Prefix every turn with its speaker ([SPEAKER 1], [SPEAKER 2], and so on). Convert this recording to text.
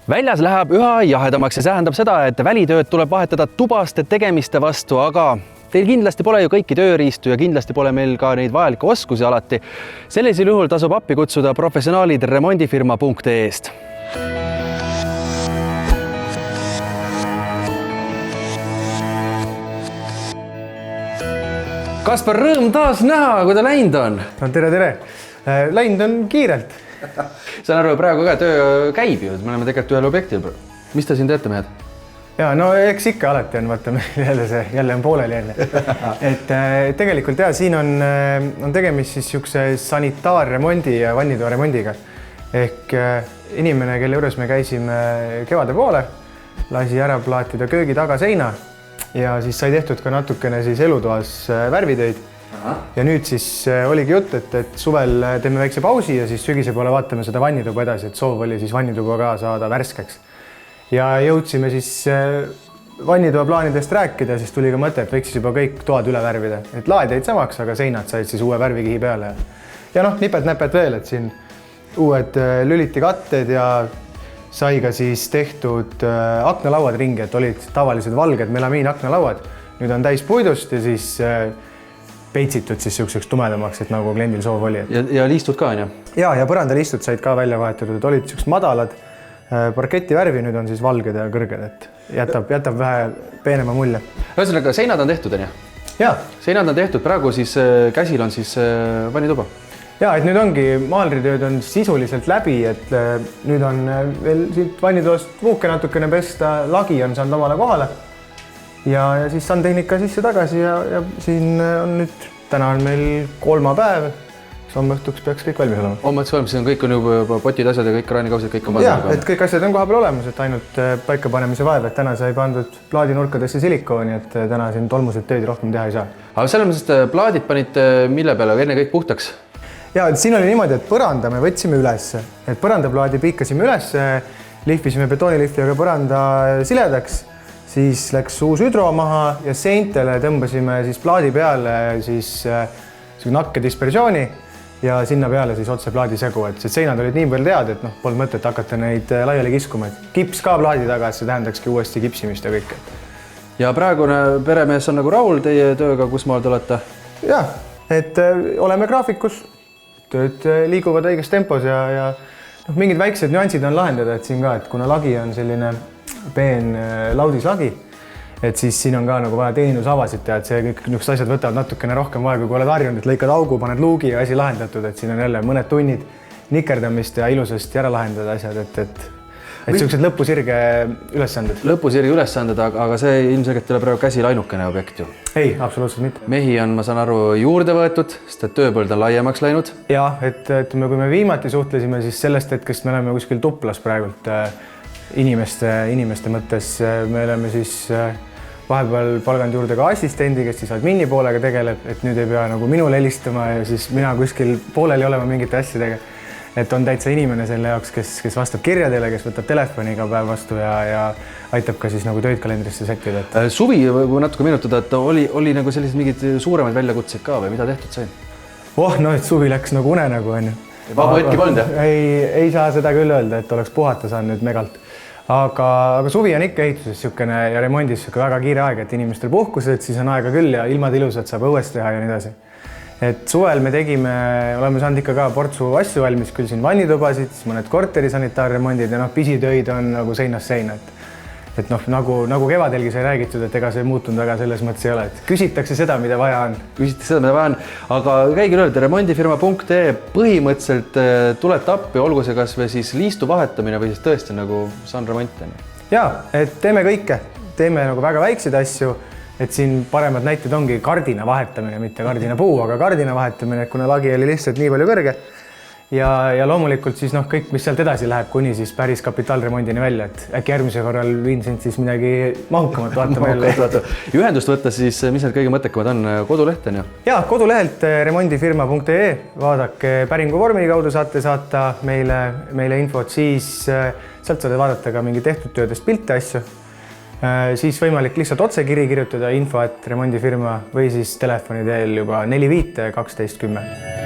[SPEAKER 1] Väljas läheb üha jahedamaks ja see tähendab seda, et välitööd tuleb vahetada tubaste tegemiste vastu, aga teil kindlasti pole ju kõiki tööriistu ja kindlasti pole meil ka neid vajalikke oskusi alati. Sellisel juhul tasub appi kutsuda professionaalid remondifirma.ee-st. Kaspar, rõõm taas näha, kui ta läinud on.
[SPEAKER 2] No, tere! Läinud on kiirelt.
[SPEAKER 1] Saan aru, praegu ka töö käib ju, me oleme tegelikult ühel objektil. Mis te siin teete, mehed?
[SPEAKER 2] Ja, no eks ikka alati on, vaata meil jälle on pooleli jälle. Et tegelikult ja, siin on tegemist siis siukse sanitaarremondi ja vannitoa remondiga. Ehk inimene, kelle juures me käisime kevade poole, lasi ära plaatida köögi tagaseina ja siis sai tehtud ka natukene siis elutoas värvitöid. Ja nüüd siis oligi jutt, et suvel teeme väikse pausi ja siis sügise poole vaatame seda vannituba edasi, et soov oli siis vannituba ka saada värskeks. Ja jõudsime siis vannituba plaanidest rääkida, siis tuli ka mõte, et võiks juba kõik toad üle värvida. Et laed jäid samaks, aga seinad said siis uue värvikihi peale. Ja noh, nipet-näpet veel, et siin uued lülitikatted ja sai ka siis tehtud aknalauad ringi, et olid tavalised valged melamiinaknalauad. Nüüd on täis puidust ja siis peitsitud siis siukseks tumedamaks, et nagu kliendil soov oli.
[SPEAKER 1] Ja liistud ka, on ju?
[SPEAKER 2] Ja põrandaliistud said ka välja vahetud, et olid siuksed madalad parketi värvi, nüüd on siis valged ja kõrged, et jätab vähe peenema mulje.
[SPEAKER 1] Ühesõnaga, seinad on tehtud, on ju?
[SPEAKER 2] Ja.
[SPEAKER 1] Seinad on tehtud, praegu siis käsil on siis vannituba.
[SPEAKER 2] Ja, et nüüd ongi maalritööd on sisuliselt läbi, et nüüd on veel siit vannitoast vuuke natukene pesta, lagi on saanud omale kohale. Ja siis sandtehnika sisse tagasi ja siin on nüüd, täna on meil kolmapäev, homme õhtuks peaks kõik valmis olema.
[SPEAKER 1] Homme valmis, kõik on juba potid, asjad ja kõik kraanikausid, kõik on pandud.
[SPEAKER 2] Ja, et kõik asjad on koha peal olemas, et ainult paikapanemise vaev, et täna sai pandud plaadinurkadesse silikooni, et täna siin tolmused tööd rohkem teha ei saa.
[SPEAKER 1] Aga selles mõttes, et plaadid panite mille peale, enne kõik puhtaks?
[SPEAKER 2] Ja, et siin oli niimoodi, et põranda me võtsime ülesse, et põrandaplaadi piikasime ülesse, lihvisime betoonilihvijaga põranda siledaks. Siis läks uus hüdro maha ja seintele tõmbasime siis plaadi peale siis nakke dispersiooni ja sinna peale siis otse plaadi segu, et seinad olid nii palju tead, et polnud mõtet hakata neid laiali kiskuma. Kips ka plaadi taga, et see tähendakski uuesti kipsimist ja kõik. Ja
[SPEAKER 1] praegune peremees on nagu rahul teie tööga, kus maal te olete?
[SPEAKER 2] Ja, et oleme graafikus, tööd liiguvad õiges tempos ja mingid väiksed nüansid on lahendada, et siin ka, et kuna lagi on selline peen laudislagi, et siis siin on ka nagu vaja teenindusavasid teha, et see kõik niisugused asjad võtavad natukene rohkem aega, kui oled harjunud, et lõikad augu, paned luugi ja asi lahendatud, et siin on jälle mõned tunnid nikerdamist ja ilusasti ära lahendada asjad, et niisugused lõpusirge ülesanded.
[SPEAKER 1] Lõpusirge ülesanded, aga see ilmselgelt ei ole praegu käsil ainukene objekt ju?
[SPEAKER 2] Ei, absoluutselt mitte.
[SPEAKER 1] Mehi on, ma saan aru, juurde võetud, sest et tööpõld on laiemaks läinud.
[SPEAKER 2] Ja, et kui me viimati suhtlesime, siis sellest hetkest me oleme kuskil tuplas praegult inimeste mõttes. Me oleme siis vahepeal palganud juurde ka assistendi, kes siis admini poolega tegeleb, et nüüd ei pea nagu minule helistama ja siis mina kuskil pooleli olema mingite asjadega. Et on täitsa inimene selle jaoks, kes vastab kirjadele, kes võtab telefoni iga päev vastu ja aitab ka siis nagu töid kalendrisse sättida.
[SPEAKER 1] Suvi, kui natuke meenutada, et oli nagu sellised mingid suuremaid väljakutseid ka või mida tehtud sai?
[SPEAKER 2] No, et suvi läks nagu unenägu, on ju.
[SPEAKER 1] Vabu hetki polnud, jah?
[SPEAKER 2] Ei saa seda küll öelda, et oleks puhata saanud nüüd megalt. Aga suvi on ikka ehituses siukene ja remondis väga kiire aeg, et inimestel puhkused, siis on aega küll ja ilmad ilusad saab õues teha ja nii edasi. Et suvel me oleme saanud ikka ka portsu asju valmis, küll siin vannitubasid, siis mõned korteri sanitaarremondid ja pisitöid on nagu seinast seina. Et nagu kevadelgi sai räägitud, et ega see muutunud väga selles mõttes ei ole, et küsitakse seda, mida vaja on.
[SPEAKER 1] Küsitakse seda, mida vaja on, aga käige öelda, remondifirma.ee põhimõtteliselt tulete appi, olgu see kas või siis liistu vahetamine või siis tõesti nagu saan remont.
[SPEAKER 2] Ja, et teeme kõike, teeme nagu väga väikseid asju, et siin paremad näited ongi kardina vahetamine, mitte kardina puu, aga kardina vahetamine, kuna lagi oli lihtsalt nii palju kõrge. Ja loomulikult siis kõik, mis sealt edasi läheb, kuni siis päris kapitaalremondini välja, et äkki järgmise korral viin sind siis midagi mahukamat vaatama jälle.
[SPEAKER 1] Ühendust võtta siis, mis need kõige mõttekamad on? Koduleht on ju?
[SPEAKER 2] Ja, kodulehelt remondifirma.ee, vaadake päringu vormi kaudu saate saata meile infot, siis sealt saate vaadata ka mingi tehtud töödest pilte asju. Siis võimalik lihtsalt otsekiri kirjutada info@remondifirma või siis telefoni teel juba 45 12 10.